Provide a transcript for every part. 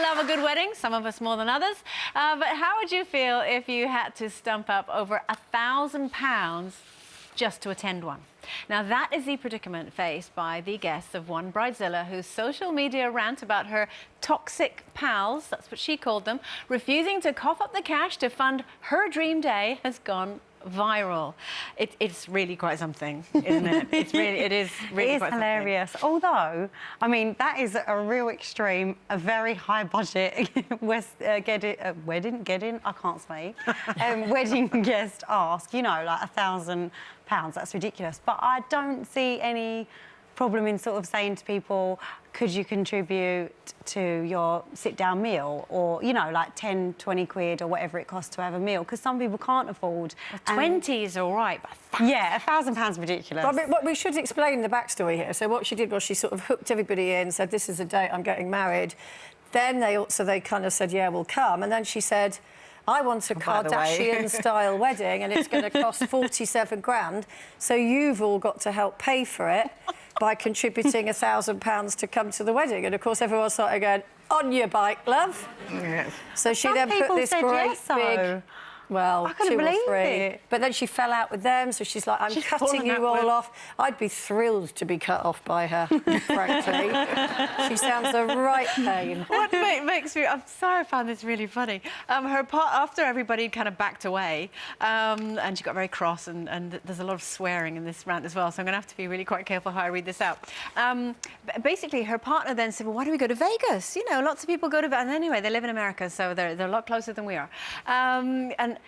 love a good wedding, some of us more than others. But how would you feel if you had to stump up over £1,000 just to attend one? Now, that is the predicament faced by the guests of one Bridezilla, whose social media rant about her toxic pals, that's what she called them, refusing to cough up the cash to fund her dream day has gone viral. It's really quite something, isn't it? It is really quite hilarious. Something. Although, I mean, that is a real extreme, a very high budget wedding guest ask, you know, like £1,000. That's ridiculous. But I don't see any problem in sort of saying to people, could you contribute to your sit-down meal, or, you know, like 10, 20 quid or whatever it costs to have a meal, because some people can't afford. 20 is all right, but yeah, £1,000 ridiculous. Well, I mean, we should explain the backstory here. So what she did was she sort of hooked everybody in, said, this is the date I'm getting married. Then they kind of said, yeah, we'll come. And then she said, I want a Kardashian-style wedding, and it's going to cost 47 grand. So you've all got to help pay for it by contributing £1,000 to come to the wedding. And, of course, everyone started going, on your bike, love. Yes. So she then put this great big... Well, I couldn't 2 or believe 3. it. But then she fell out with them, so she's like, I'm cutting you all off. I'd be thrilled to be cut off by her, frankly. She sounds a right pain. What makes me... I'm sorry, I found this really funny. Her part, after everybody kind of backed away, and she got very cross, and there's a lot of swearing in this rant as well, so I'm going to have to be really quite careful how I read this out. Basically, her partner then said, well, why don't we go to Vegas? You know, lots of people go to... And anyway, they live in America, so they're a lot closer than we are.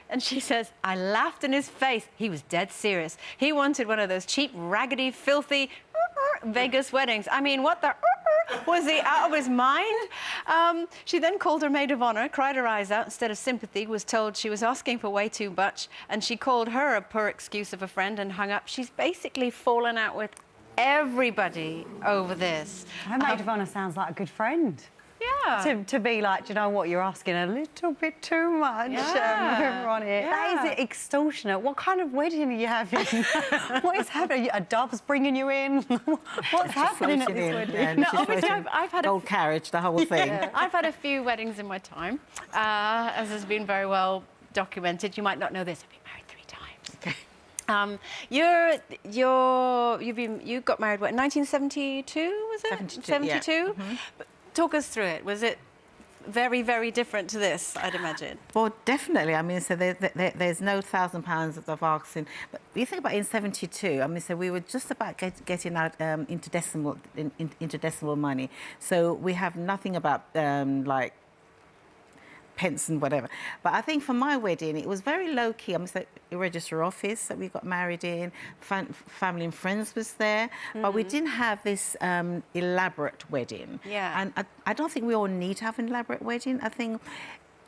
And she says, I laughed in his face. He was dead serious. He wanted one of those cheap, raggedy, filthy Vegas weddings. I mean, what the... Was he out of his mind? She then called her maid of honour, cried her eyes out instead of sympathy, was told she was asking for way too much, and she called her a poor excuse of a friend and hung up. She's basically fallen out with everybody over this. Her maid of honour sounds like a good friend. Yeah. To be like, do you know what, you're asking a little bit too much on it. Yeah. That is extortionate. What kind of wedding are you having? What is happening? A dove's bringing you in? What's happening at this wedding? No, obviously, I've had gold carriage, the whole thing. I've had a few weddings in my time, as has been very well documented. You might not know this. I've been married 3 times. You got married, what, in 1972, was it? 72? Yeah. Mm-hmm. Talk us through it. Was it very, very different to this, I'd imagine? Well, definitely. I mean, so there's no £1,000 of asking. But you think about in 72, I mean, so we were just about getting out into decimal money. So we have nothing about, like, pence and whatever. But I think for my wedding, it was very low-key. I mean, so the registrar office that we got married in, family and friends was there, but we didn't have this elaborate wedding. Yeah. And I don't think we all need to have an elaborate wedding. I think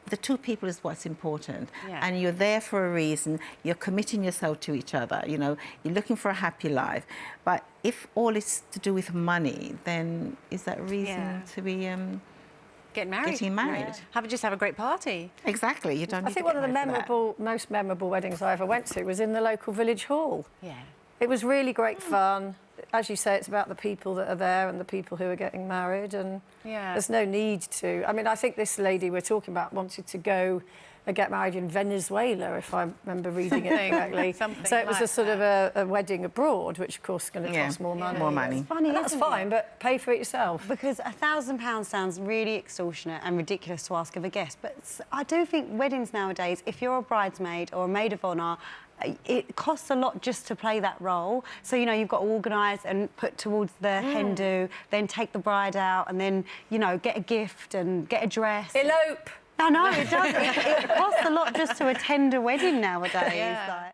the two people is what's important. Yeah. And you're there for a reason. You're committing yourself to each other. You know, you're looking for a happy life. But if all is to do with money, then is that a reason to be... Getting married. Just have a great party. Exactly. You don't. I think one of the most memorable weddings I ever went to was in the local village hall. Yeah. It was really great fun. As you say, it's about the people that are there and the people who are getting married, and there's no need to. I mean, I think this lady we're talking about wanted to go and get married in Venezuela, if I remember reading it correctly. So it was like a sort of a wedding abroad, which of course is going to cost more money. More money. It's funny, that's fine, but pay for it yourself. Because £1,000 sounds really extortionate and ridiculous to ask of a guest. But I do think weddings nowadays, if you're a bridesmaid or a maid of honour, it costs a lot just to play that role. So, you know, you've got to organise and put towards the hen do, then take the bride out and then, you know, get a gift and get a dress. Elope! I know, it does. It costs a lot just to attend a wedding nowadays. Yeah. Like.